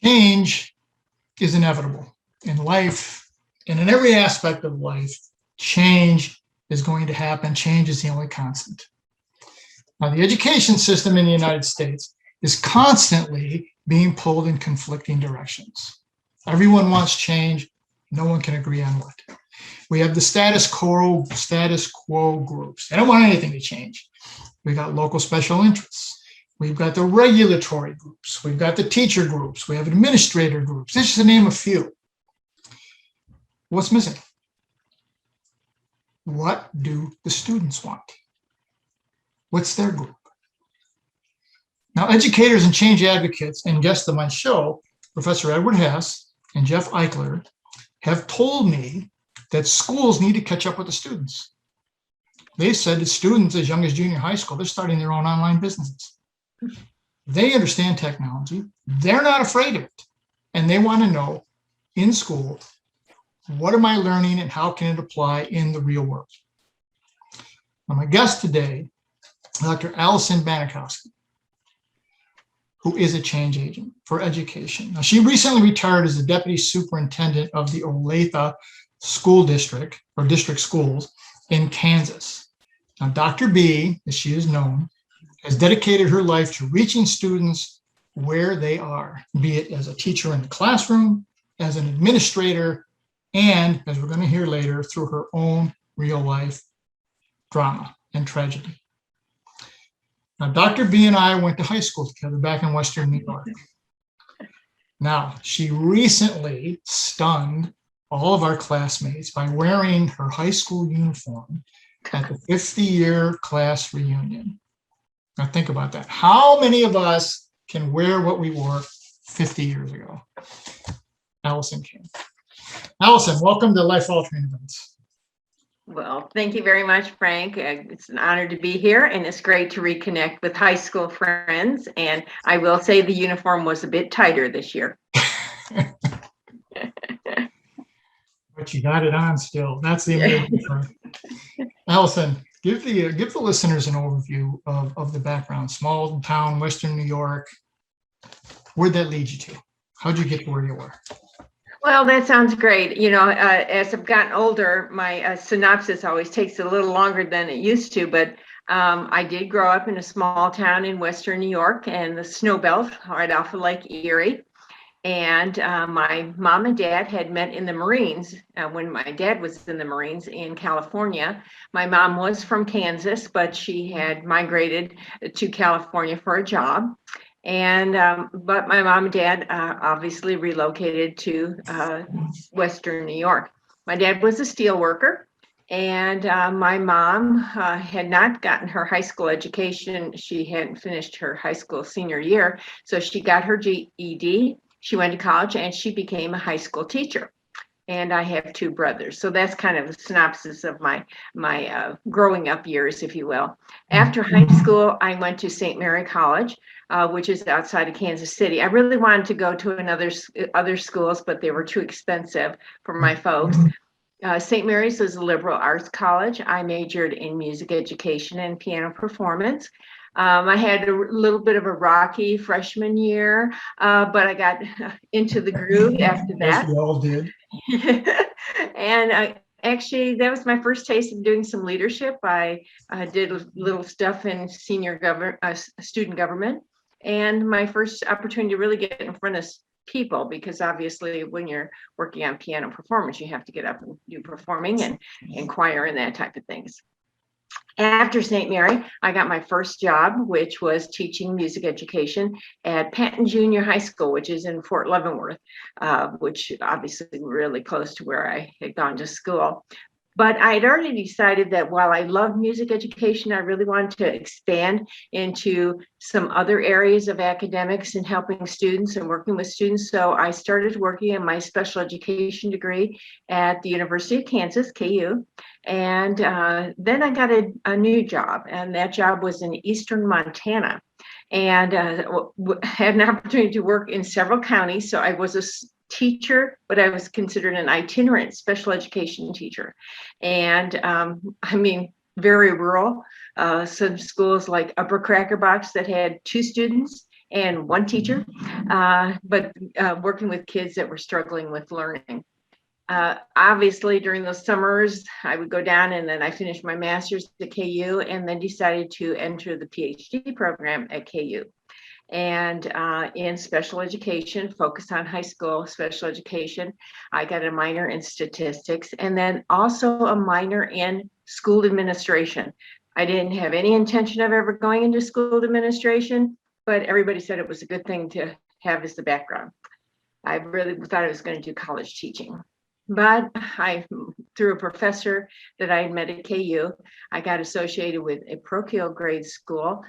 Change is inevitable in life and in every aspect of life. Change is going to happen. Change is the only constant. Now, the education system in the United States is constantly being pulled in conflicting directions. Everyone wants change. No one can agree on what. We have the status quo groups. They don't want anything to change. We've got local special interests. We've got the regulatory groups. We've got the teacher groups. We have administrator groups. This is to name a few. What's missing? What do the students want? What's their group? Now, educators and change advocates and guests of my show, Professor Edward Hess and Jeff Eichler, have told me that schools need to catch up with the students. They said that students as young as junior high school, they're starting their own online businesses. They understand technology. They're not afraid of it. And they want to know in school, what am I learning and how can it apply in the real world? Now, my guest today, Dr. Alison Banikowski, who is a change agent for education. Now, she recently retired as the deputy superintendent of the Olathe School District, or district schools in Kansas. Now, Dr. B, as she is known, has dedicated her life to reaching students where they are, be it as a teacher in the classroom, as an administrator, and, as we're going to hear later, through her own real life drama and tragedy. Now, Dr. B and I went to high school together back in Western New York. Now, she recently stunned all of our classmates by wearing her high school uniform at the 50-year class reunion. Now, think about that. How many of us can wear what we wore 50 years ago? Alison can. Alison, welcome to Life Altering Events. Well, thank you very much, Frank. It's an honor to be here, and it's great to reconnect with high school friends. And I will say the uniform was a bit tighter this year. But you got it on still. That's the amazing part. Alison, give the listeners an overview of the background. Small town, Western New York. Where'd that lead you to? How'd you get to where you were? Well, that sounds great. You know, as I've gotten older, my synopsis always takes a little longer than it used to, but I did grow up in a small town in Western New York and the snow belt right off of Lake Erie. And my mom and dad had met in the Marines when my dad was in the Marines in California. My mom was from Kansas, but she had migrated to California for a job. And but my mom and dad obviously relocated to Western New York. My dad was a steel worker, and my mom had not gotten her high school education. She hadn't finished her high school senior year, so she got her GED. She went to college and she became a high school teacher. And I have two brothers. So that's kind of the synopsis of my growing up years, if you will. After high school, I went to St. Mary College, which is outside of Kansas City. I really wanted to go to other schools, but they were too expensive for my folks. St. Mary's was a liberal arts college. I majored in music education and piano performance. I had a little bit of a rocky freshman year, but I got into the groove after that. Yes, we all did. And actually, that was my first taste of doing some leadership. I did little stuff in student government, and my first opportunity to really get in front of people, because obviously when you're working on piano performance, you have to get up and do performing and choir and that type of things. After St. Mary, I got my first job, which was teaching music education at Patton Junior High School, which is in Fort Leavenworth, which obviously really close to where I had gone to school. But I had already decided that while I love music education, I really wanted to expand into some other areas of academics and helping students and working with students. So I started working on my special education degree at the University of Kansas, KU. And then I got a new job, and that job was in eastern Montana. And had an opportunity to work in several counties. So I was a teacher, but I was considered an itinerant special education teacher. And I mean, very rural. Some schools like Upper Cracker Box that had 2 students, and one teacher, but working with kids that were struggling with learning. Obviously, during those summers, I would go down and then I finished my master's at KU and then decided to enter the PhD program at KU. And in special education, focused on high school special education. I got a minor in statistics and then also a minor in school administration. I didn't have any intention of ever going into school administration, but everybody said it was a good thing to have as the background. I really thought I was going to do college teaching. But through a professor that I had met at KU, I got associated with a parochial grade school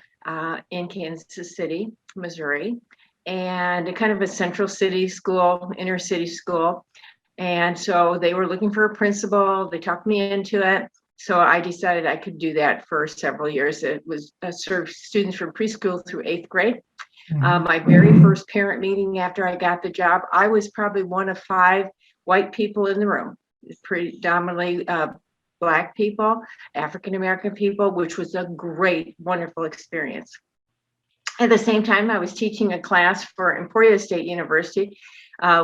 in Kansas City, Missouri, and a kind of a central city school, inner city school. And so they were looking for a principal. They talked me into it. So I decided I could do that for several years. It was served students from preschool through 8th grade. My very first parent meeting after I got the job, I was probably one of 5 white people in the room, predominantly Black people, African-American people, which was a great, wonderful experience. At the same time, I was teaching a class for Emporia State University,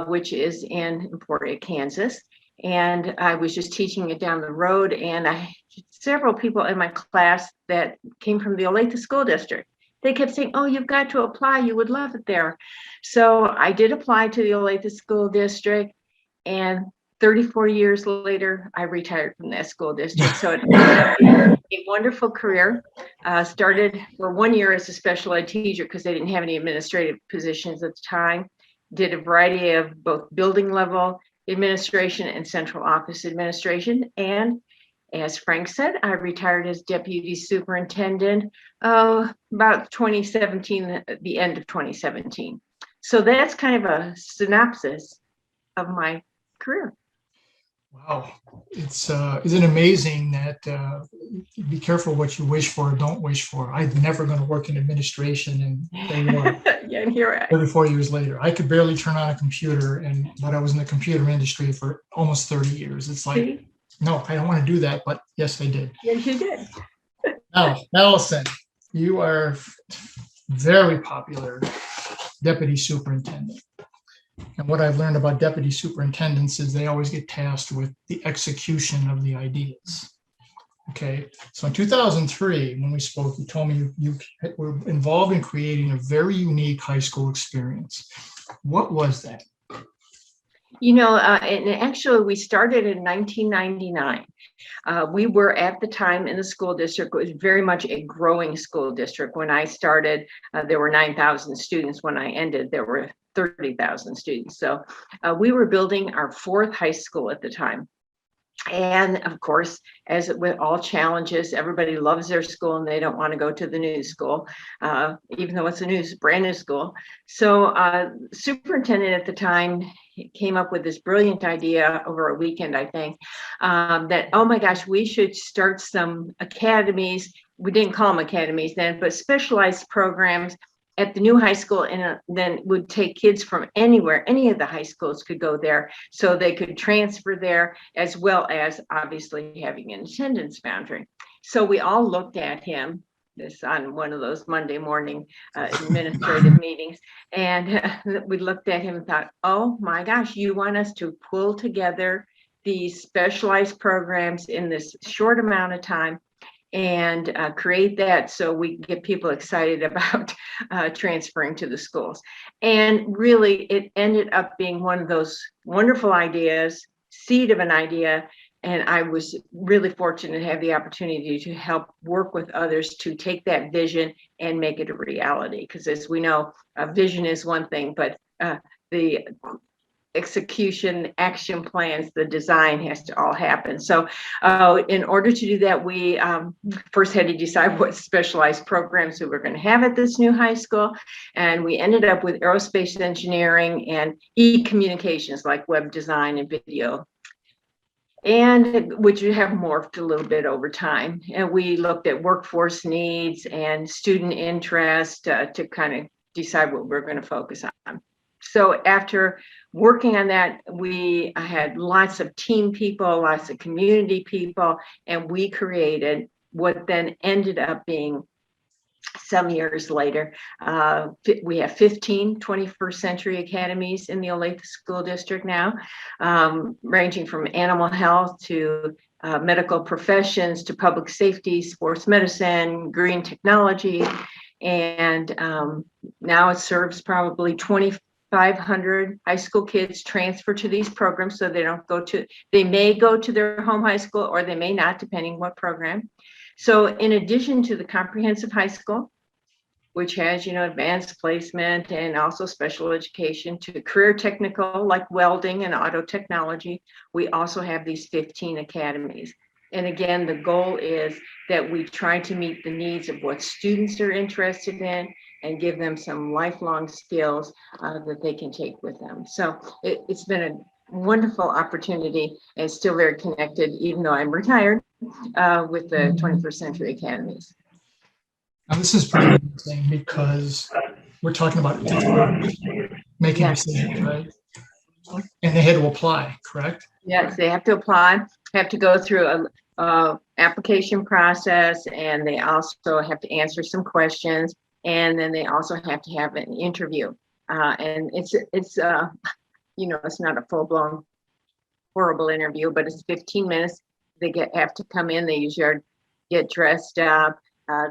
which is in Emporia, Kansas. And I was just teaching it down the road. And I had several people in my class that came from the Olathe School District. They kept saying, oh, you've got to apply. You would love it there. So I did apply to the Olathe School District. And 34 years later, I retired from that school district. So it was a wonderful career. Started for 1 year as a special ed teacher because they didn't have any administrative positions at the time. Did a variety of both building level administration and central office administration. And as Frank said, I retired as deputy superintendent about 2017, the end of 2017. So that's kind of a synopsis of my career. Wow. It's isn't it amazing that be careful what you wish for or don't wish for. I'm never going to work in administration, and there you are. Yeah, and here I 34 years later. I could barely turn on a computer, but I was in the computer industry for almost 30 years. It's like, see. no, I don't want to do that, but yes, I did. Yes, you did. Now, Allison, you are very popular deputy superintendent. And what I've learned about deputy superintendents is they always get tasked with the execution of the ideas. Okay, so in 2003, when we spoke, you told me you were involved in creating a very unique high school experience. What was that? You know, and actually we started in 1999. We were at the time in the school district, it was very much a growing school district. When I started, there were 9,000 students. When I ended, there were 30,000 students. So we were building our 4th high school at the time. And of course, as with all challenges, everybody loves their school and they don't want to go to the new school, even though it's a brand new school. So superintendent at the time came up with this brilliant idea over a weekend, I think, that, oh my gosh, we should start some academies. We didn't call them academies then, but specialized programs at the new high school, and then would take kids from anywhere, any of the high schools could go there, so they could transfer there, as well as obviously having an attendance boundary. So we all looked at him this on one of those Monday morning administrative meetings, and we looked at him and thought, oh my gosh, you want us to pull together these specialized programs in this short amount of time and create that so we get people excited about transferring to the schools. And really, it ended up being one of those wonderful ideas, seed of an idea. And I was really fortunate to have the opportunity to help work with others to take that vision and make it a reality. Because as we know, a vision is one thing, but the execution, action plans, the design has to all happen. So in order to do that, we first had to decide what specialized programs we were going to have at this new high school. And we ended up with aerospace engineering and e-communications like web design and video, and which have morphed a little bit over time. And we looked at workforce needs and student interest to kind of decide what we're going to focus on. So after working on that, we had lots of team people, lots of community people, and we created what then ended up being some years later. We have 15 21st century academies in the Olathe School District now, ranging from animal health to medical professions to public safety, sports medicine, green technology. And now it serves probably 2,500 high school kids transfer to these programs. So they may go to their home high school or they may not, depending what program. So in addition to the comprehensive high school, which has, advanced placement and also special education, to career technical like welding and auto technology, we also have these 15 academies. And again, the goal is that we try to meet the needs of what students are interested in and give them some lifelong skills that they can take with them. So it's been a wonderful opportunity and still very connected, even though I'm retired, with the 21st Century Academies. Now, this is pretty interesting because we're talking about making decisions, right? And they had to apply, correct? Yes, they have to apply, have to go through a application process, and they also have to answer some questions, and then they also have to have an interview. And it's it's not a full-blown horrible interview, but it's 15 minutes. They have to come in, they usually get dressed up.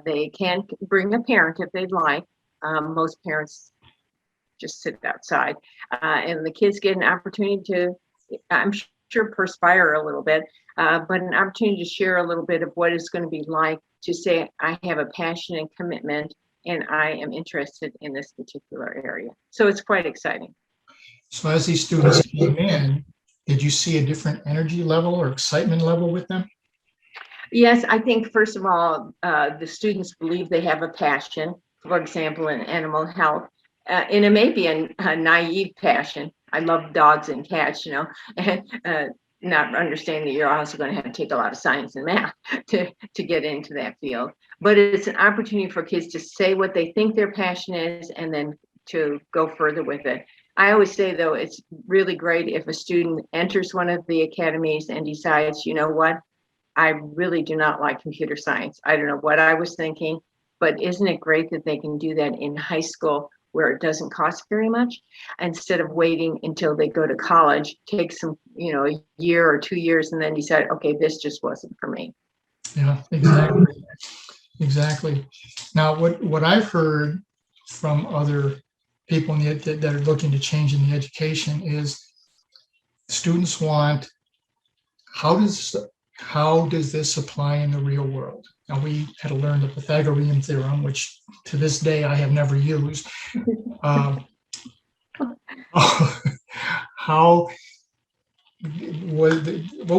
They can bring a parent if they'd like. Most parents just sit outside, and the kids get an opportunity to, I'm sure, perspire a little bit, but an opportunity to share a little bit of what it's going to be like to say, I have a passion and commitment, and I am interested in this particular area. So it's quite exciting. So as these students came in, did you see a different energy level or excitement level with them? Yes, I think, first of all, the students believe they have a passion, for example, in animal health. And it may be a naive passion. I love dogs and cats, and not understanding that you're also going to have to take a lot of science and math to get into that field. But it's an opportunity for kids to say what they think their passion is and then to go further with it. I always say, though, it's really great if a student enters one of the academies and decides, you know what, I really do not like computer science. I don't know what I was thinking, but isn't it great that they can do that in high school where it doesn't cost very much, instead of waiting until they go to college, take some, a year or 2 years, and then decide, okay, this just wasn't for me. Yeah, exactly. Now, what I've heard from other people that are looking to change in the education is students want, how does this apply in the real world? Now, we had to learn the Pythagorean theorem, which to this day I have never used. What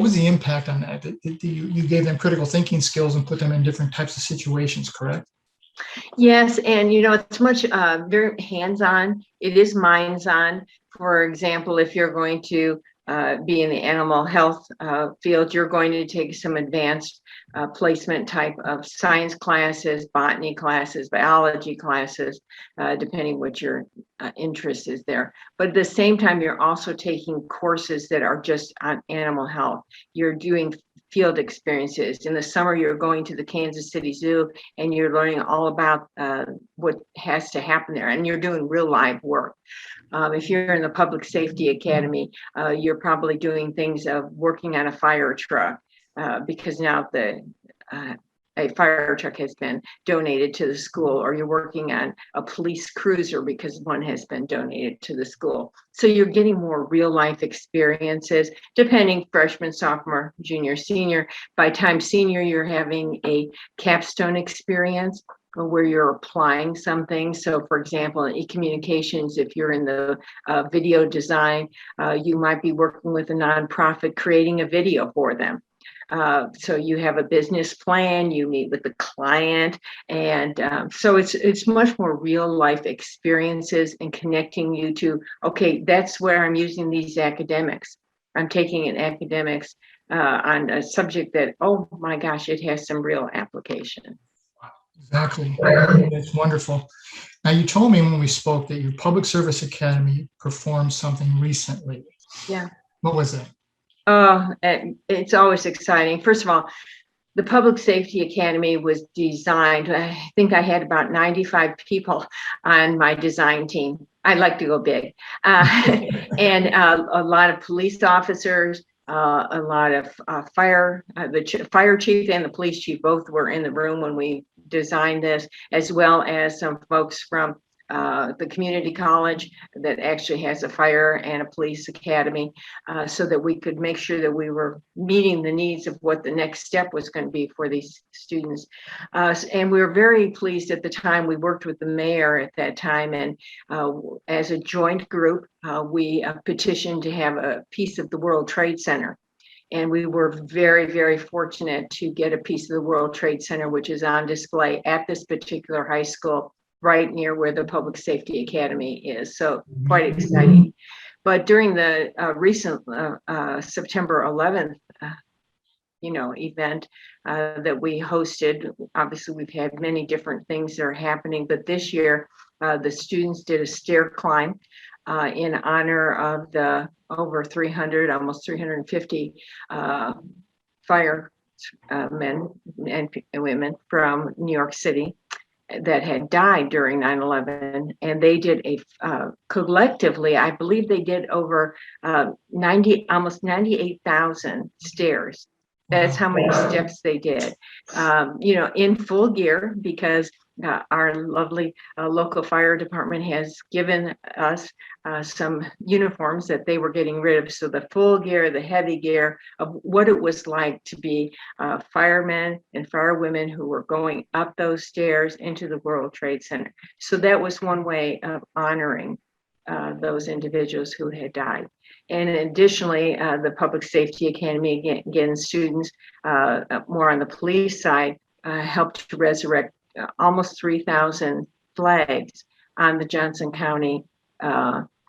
was the impact on that? You gave them critical thinking skills and put them in different types of situations, correct? Yes, and it's much very hands-on. It is minds-on. For example, if you're going to be in the animal health field, you're going to take some advanced placement type of science classes, botany classes, biology classes, depending what your interest is there. But at the same time, you're also taking courses that are just on animal health. You're doing field experiences. In the summer, you're going to the Kansas City Zoo and you're learning all about what has to happen there, and you're doing real live work. If you're in the Public Safety Academy, you're probably doing things of working on a fire truck, because now a fire truck has been donated to the school, or you're working on a police cruiser because one has been donated to the school. So you're getting more real life experiences, depending freshman, sophomore, junior, senior. By time senior, you're having a capstone experience where you're applying something. So for example, in e-communications, if you're in the video design, you might be working with a nonprofit creating a video for them. So you have a business plan, you meet with the client, and so it's much more real life experiences and connecting you to, okay, that's where I'm using these academics. I'm taking an academics on a subject that, oh my gosh, it has some real application. Exactly. That's wonderful. Now, you told me when we spoke that your Public Service Academy performed something recently. Yeah. What was it? Oh, it's always exciting. First of all, the Public Safety Academy was designed, I think I had about 95 people on my design team. I like to go big. And a lot of police officers, a lot of fire, fire chief and the police chief both were in the room when we designed this, as well as some folks from the community college that actually has a fire and a police academy, so that we could make sure that we were meeting the needs of what the next step was going to be for these students. And we were very pleased at the time. We worked with the mayor at that time, and as a joint group, we petitioned to have a piece of the World Trade Center. And we were very, very fortunate to get a piece of the World Trade Center, which is on display at this particular high school, right near where the Public Safety Academy is. So quite exciting. But during the recent September 11th, event that we hosted, obviously we've had many different things that are happening, but this year the students did a stair climb in honor of the over 300, almost 350 firemen and women from New York City that had died during 9/11, and they did collectively, I believe they did over almost 98,000 stairs. That's how many steps they did, in full gear, because our lovely local fire department has given us some uniforms that they were getting rid of. So the full gear, the heavy gear of what it was like to be firemen and firewomen who were going up those stairs into the World Trade Center. So that was one way of honoring those individuals who had died. And additionally, the Public Safety Academy, again students more on the police side, helped to resurrect almost 3,000 flags on the Johnson County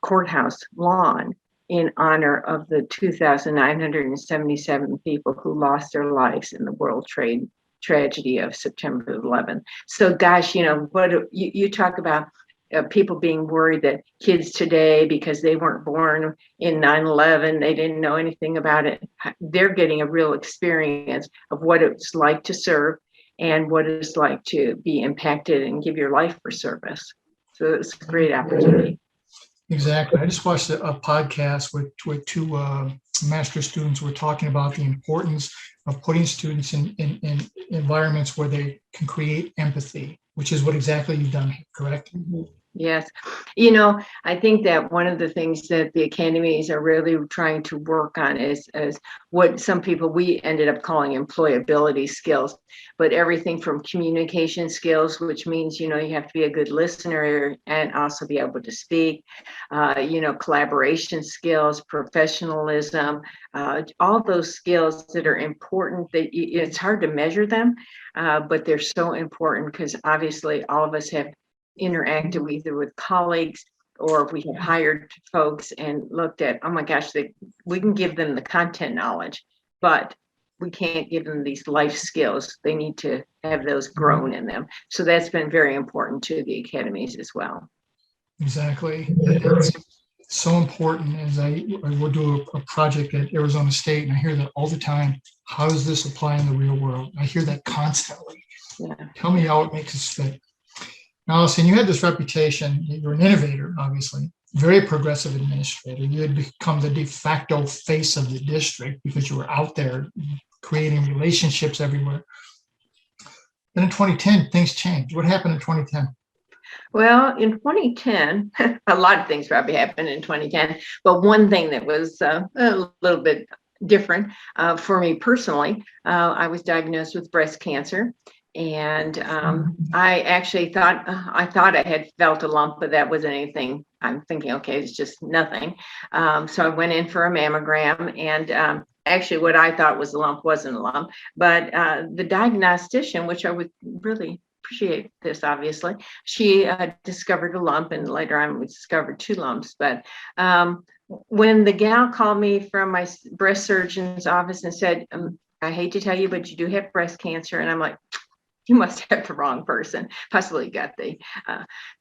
courthouse lawn in honor of the 2,977 people who lost their lives in the World Trade tragedy of September 11th. So gosh, what you talk about people being worried that kids today, because they weren't born in 9/11, they didn't know anything about it. They're getting a real experience of what it's like to serve and what it's like to be impacted and give your life for service. So it's a great opportunity. Exactly. I just watched a podcast with two master students who were talking about the importance of putting students in environments where they can create empathy, which is what exactly you've done, correct? Mm-hmm. Yes. I think that one of the things that the academies are really trying to work on is what some people, we ended up calling employability skills, but everything from communication skills, which means, you have to be a good listener and also be able to speak, collaboration skills, professionalism, all those skills that are important that it's hard to measure them, but they're so important because obviously all of us have interacted either with colleagues or we have hired folks and looked at, oh my gosh, we can give them the content knowledge, but we can't give them these life skills. They need to have those grown in them. So that's been very important to the academies as well. Exactly. It's so important. As I will do a project at Arizona State, and I hear that all the time. How does this apply in the real world? I hear that constantly. Yeah. Tell me how it makes us fit. Now, Alison, you had this reputation. You're an innovator, obviously, very progressive administrator. You had become the de facto face of the district because you were out there creating relationships everywhere. Then in 2010, things changed. What happened in 2010? Well, in 2010, a lot of things probably happened in 2010, but one thing that was a little bit different for me personally, I was diagnosed with breast cancer. And I actually thought I had felt a lump, but that wasn't anything. I'm thinking, okay, it's just nothing. So I went in for a mammogram, and actually what I thought was a lump wasn't a lump. But the diagnostician, which I would really appreciate this, obviously, she discovered a lump, and later on we discovered 2 lumps. But when the gal called me from my breast surgeon's office and said, I hate to tell you, but you do have breast cancer. And I'm like, you must have the wrong person, possibly got the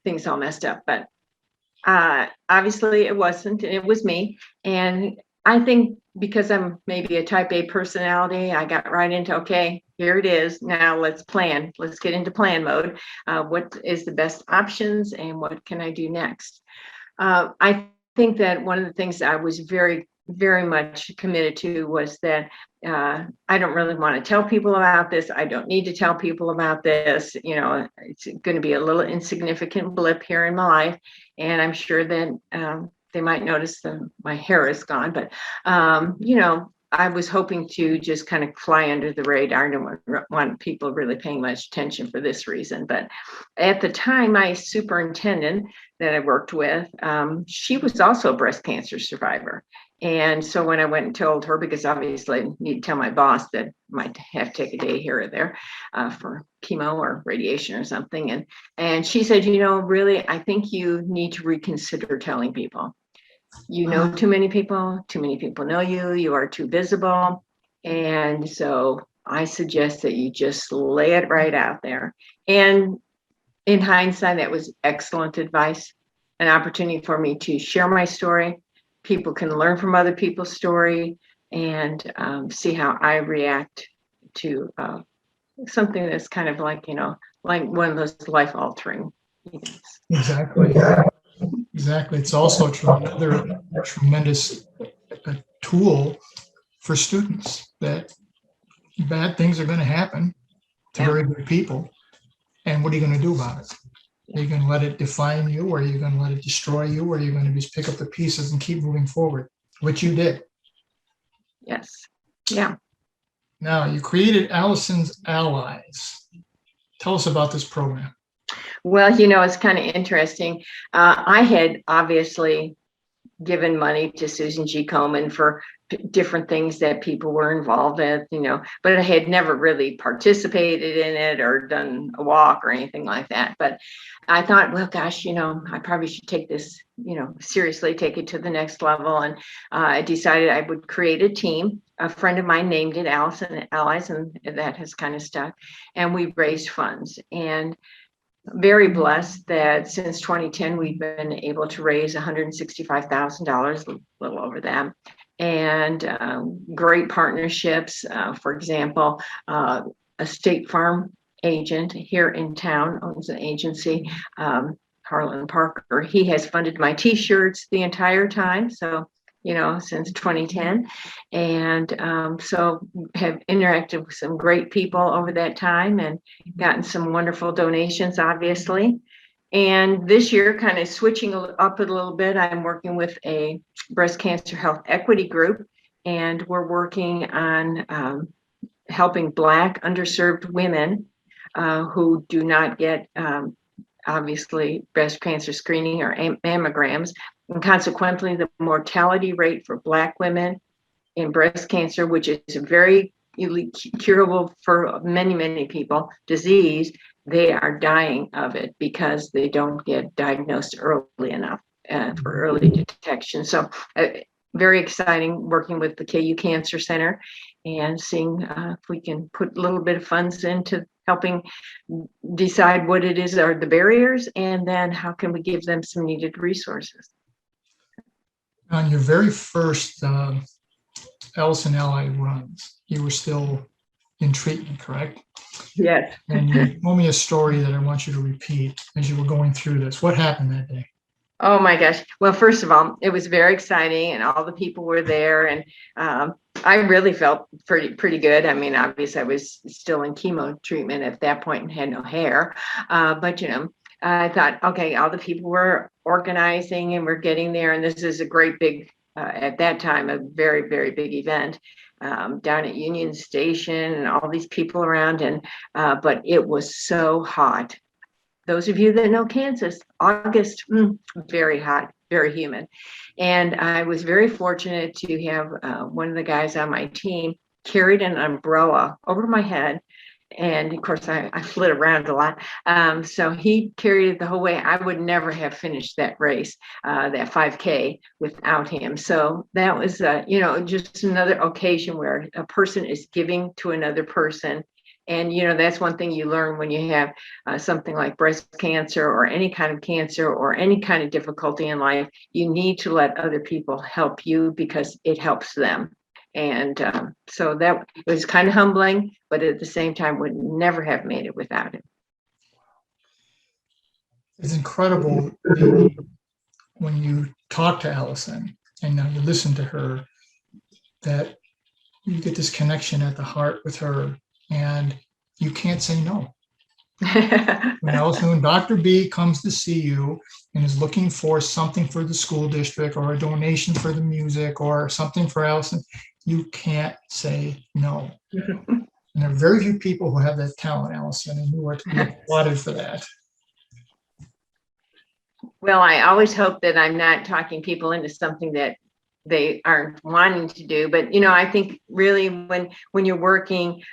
things all messed up. But obviously it wasn't, and it was me. And I think because I'm maybe a type A personality, I got right into, okay, here it is. Now let's plan. Let's get into plan mode. What is the best options and what can I do next? I think that one of the things I was very, very much committed to was that I don't really want to tell people about this. I don't need to tell people about this. You know, it's going to be a little insignificant blip here in my life. And I'm sure that they might notice that my hair is gone, but, you know, I was hoping to just kind of fly under the radar. I don't want people really paying much attention for this reason. But at the time, my superintendent that I worked with, she was also a breast cancer survivor. And so when I went and told her, because obviously I need to tell my boss that I might have to take a day here or there for chemo or radiation or something. And she said, you know, really, I think you need to reconsider telling people. You know too many people know you, you are too visible. And so I suggest that you just lay it right out there. And in hindsight, that was excellent advice, an opportunity for me to share my story. People can learn from other people's story and see how I react to something that's kind of like, you know, like one of those life-altering events. Exactly. Exactly. It's also another tremendous tool for students that bad things are going to happen to very good people. And what are you going to do about it? Are you going to let it define you, or are you going to let it destroy you, or are you going to just pick up the pieces and keep moving forward, which you did? Yes. Yeah. Now, you created Allisons Allies. Tell us about this program. Well, you know, it's kind of interesting. I had obviously given money to Susan G. Komen for different things that people were involved with, you know, but I had never really participated in it or done a walk or anything like that. But I thought, well, gosh, you know, I probably should take this, you know, seriously, take it to the next level. And I decided I would create a team. A friend of mine named it Allisons Allies, and that has kind of stuck. And we raised funds. And very blessed that since 2010, we've been able to raise $165,000, a little over that. And great partnerships. For example, a State Farm agent here in town owns an agency, Harlan Parker. He has funded my t-shirts the entire time. So, you know, since 2010. And so have interacted with some great people over that time and gotten some wonderful donations, obviously. And this year, kind of switching up a little bit, I'm working with a breast cancer health equity group, and we're working on helping Black underserved women who do not get obviously breast cancer screening or mammograms. And consequently, the mortality rate for Black women in breast cancer, which is a very curable for many, many people, disease, they are dying of it because they don't get diagnosed early enough for early detection. So very exciting working with the KU Cancer Center and seeing if we can put a little bit of funds into helping decide what it is are the barriers, and then how can we give them some needed resources. On your very first Allisons Ally runs, you were still in treatment, correct? Yes. And you told me a story that I want you to repeat as you were going through this. What happened that day? Oh my gosh. Well, first of all, it was very exciting and all the people were there, and I really felt pretty good. I mean, obviously I was still in chemo treatment at that point and had no hair. But you know, I thought, okay, all the people were organizing and we're getting there. And this is a great big, at that time, a very, very big event down at Union Station and all these people around. And but it was so hot. Those of you that know Kansas, August, very hot, very humid. And I was very fortunate to have one of the guys on my team carried an umbrella over my head. And of course, I flit around a lot. So he carried it the whole way. I would never have finished that race, that 5K, without him. So that was, you know, just another occasion where a person is giving to another person. And, you know, that's one thing you learn when you have something like breast cancer or any kind of cancer or any kind of difficulty in life. You need to let other people help you because it helps them. And so that was kind of humbling, but at the same time would never have made it without him. It's incredible when you talk to Allison and now you listen to her, that you get this connection at the heart with her, and you can't say no. When Dr. B comes to see you and is looking for something for the school district or a donation for the music or something for Allison, you can't say no. And there are very few people who have that talent, Allison, and you are to be applauded for that. Well, I always hope that I'm not talking people into something that they aren't wanting to do. But, I think really when you're working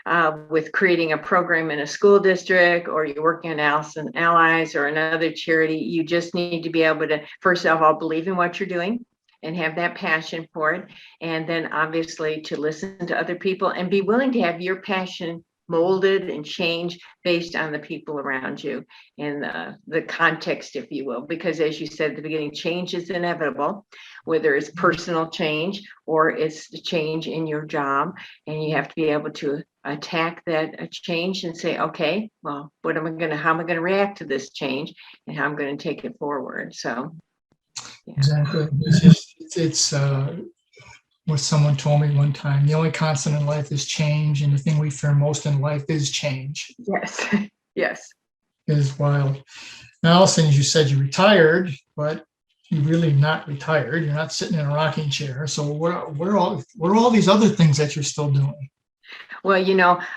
with creating a program in a school district, or you're working on Allisons Allies or another charity, you just need to be able to, first of all, believe in what you're doing and have that passion for it. And then obviously to listen to other people and be willing to have your passion molded and changed based on the people around you and the context, if you will, because as you said at the beginning, change is inevitable, whether it's personal change or it's the change in your job, and you have to be able to attack that change and say, okay, well, how am I going to react to this change, and how I'm going to take it forward. So yeah. Exactly. It's what someone told me one time: the only constant in life is change, and the thing we fear most in life is change. Yes. Yes. It is wild. Now, Allison, as you said, you retired, but you're really not retired. You're not sitting in a rocking chair. So what are all these other things that you're still doing? Well, yeah,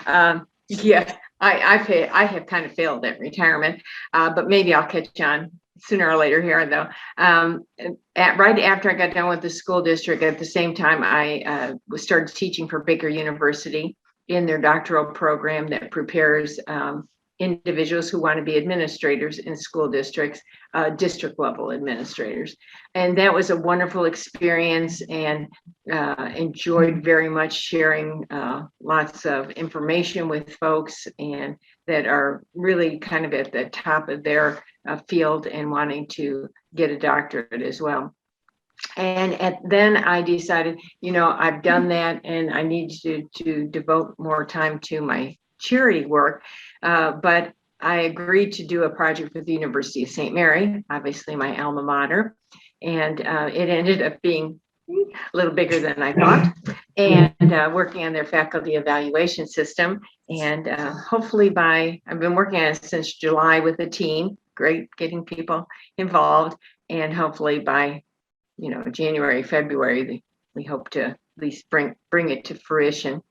I have kind of failed at retirement, but maybe I'll catch on sooner or later here, though. Right after I got done with the school district, at the same time, I started teaching for Baker University in their doctoral program that prepares individuals who want to be administrators in school districts, district level administrators. And that was a wonderful experience, and enjoyed very much sharing lots of information with folks and that are really kind of at the top of their field and wanting to get a doctorate as well. And then I decided, I've done that and I need to devote more time to my charity work. But I agreed to do a project with the University of St. Mary, obviously my alma mater. And it ended up being a little bigger than I thought, and working on their faculty evaluation system. And hopefully I've been working on it since July with a team, great getting people involved. And hopefully by, January, February, we hope to at least bring it to fruition.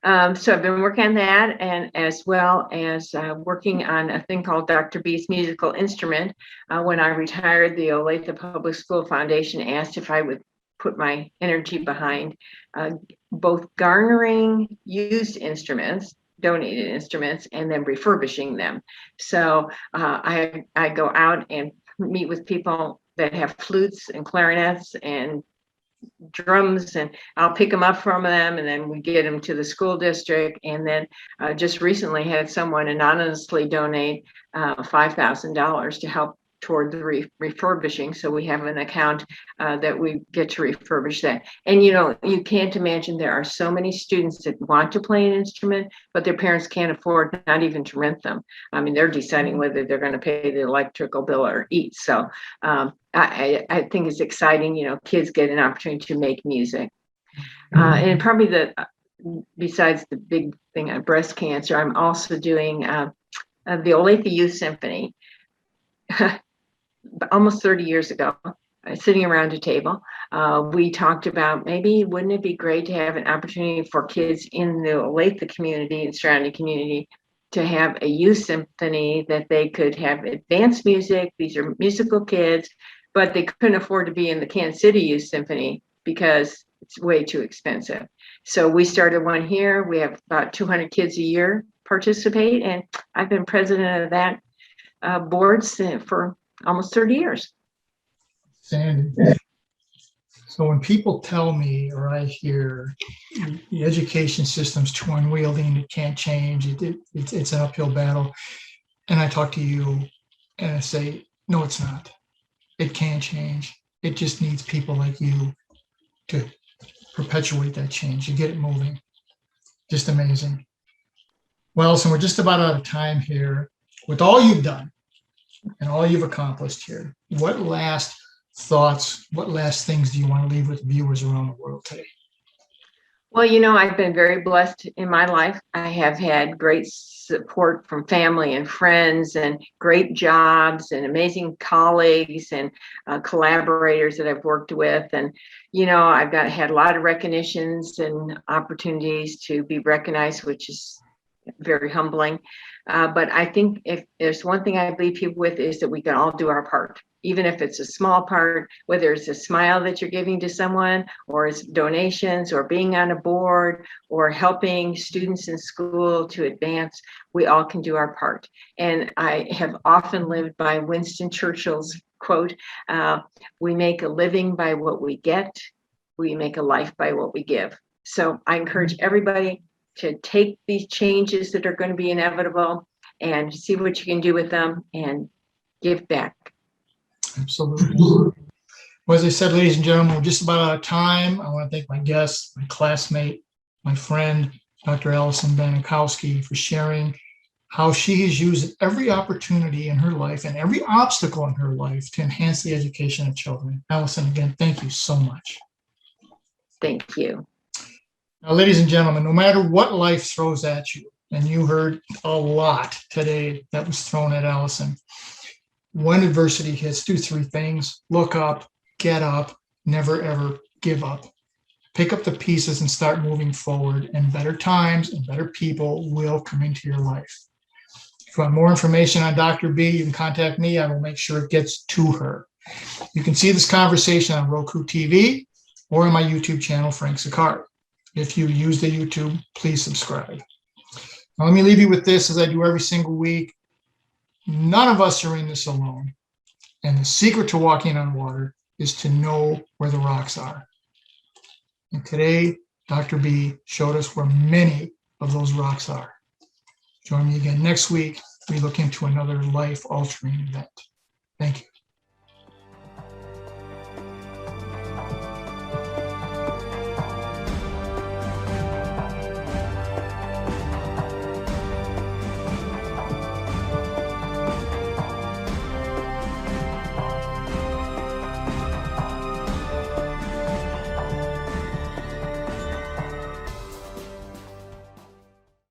So I've been working on that, and as well as working on a thing called Dr. B's musical instrument. When I retired, the Olathe Public School Foundation asked if I would put my energy behind both garnering used instruments, donated instruments, and then refurbishing them. So I go out and meet with people that have flutes and clarinets and drums, and I'll pick them up from them, and then we get them to the school district. And then just recently had someone anonymously donate $5,000 to help toward the refurbishing. So we have an account that we get to refurbish that. And you can't imagine, there are so many students that want to play an instrument, but their parents can't afford not even to rent them. I mean, they're deciding whether they're going to pay the electrical bill or eat. So I think it's exciting, kids get an opportunity to make music. And probably besides the big thing on breast cancer, I'm also doing the Olathe Youth Symphony. Almost 30 years ago, sitting around a table, we talked about maybe wouldn't it be great to have an opportunity for kids in the Olathe community and surrounding community to have a youth symphony, that they could have advanced music. These are musical kids, but they couldn't afford to be in the Kansas City Youth Symphony because it's way too expensive. So we started one here. We have about 200 kids a year participate, and I've been president of that board for almost 30 years. Sandy. So when people tell me, or I hear the education system's too unwieldy and it can't change, it's an uphill battle, and I talk to you and I say, no, it's not. It can change. It just needs people like you to perpetuate that change. You get it moving. Just amazing. Well, Alison, we're just about out of time here. With all you've done and all you've accomplished here, what last thoughts, what last things do you want to leave with viewers around the world today? Well, I've been very blessed in my life. I have had great support from family and friends and great jobs and amazing colleagues and collaborators that I've worked with. And, I've had a lot of recognitions and opportunities to be recognized, which is very humbling. But I think if there's one thing I leave people with is that we can all do our part. Even if it's a small part, whether it's a smile that you're giving to someone, or it's donations, or being on a board, or helping students in school to advance, we all can do our part. And I have often lived by Winston Churchill's quote, we make a living by what we get, we make a life by what we give. So I encourage everybody to take these changes that are going to be inevitable and see what you can do with them and give back. Absolutely. Well, as I said, ladies and gentlemen, we're just about out of time. I want to thank my guest, my classmate, my friend, Dr. Alison Banikowski, for sharing how she has used every opportunity in her life and every obstacle in her life to enhance the education of children. Alison, again, thank you so much. Thank you. Now, ladies and gentlemen, no matter what life throws at you, and you heard a lot today that was thrown at Alison, when adversity hits, do three things: look up, get up, never ever give up. Pick up the pieces and start moving forward, and better times and better people will come into your life. If you want more information on Dr. B, you can contact me. I will make sure it gets to her. You can see this conversation on ROKU TV or on my YouTube channel, Frank Zaccari. If you use the YouTube, please subscribe. Now, let me leave you with this, as I do every single week. None of us are in this alone. And the secret to walking on water is to know where the rocks are. And today, Dr. B showed us where many of those rocks are. Join me again next week. We look into another life-altering event. Thank you.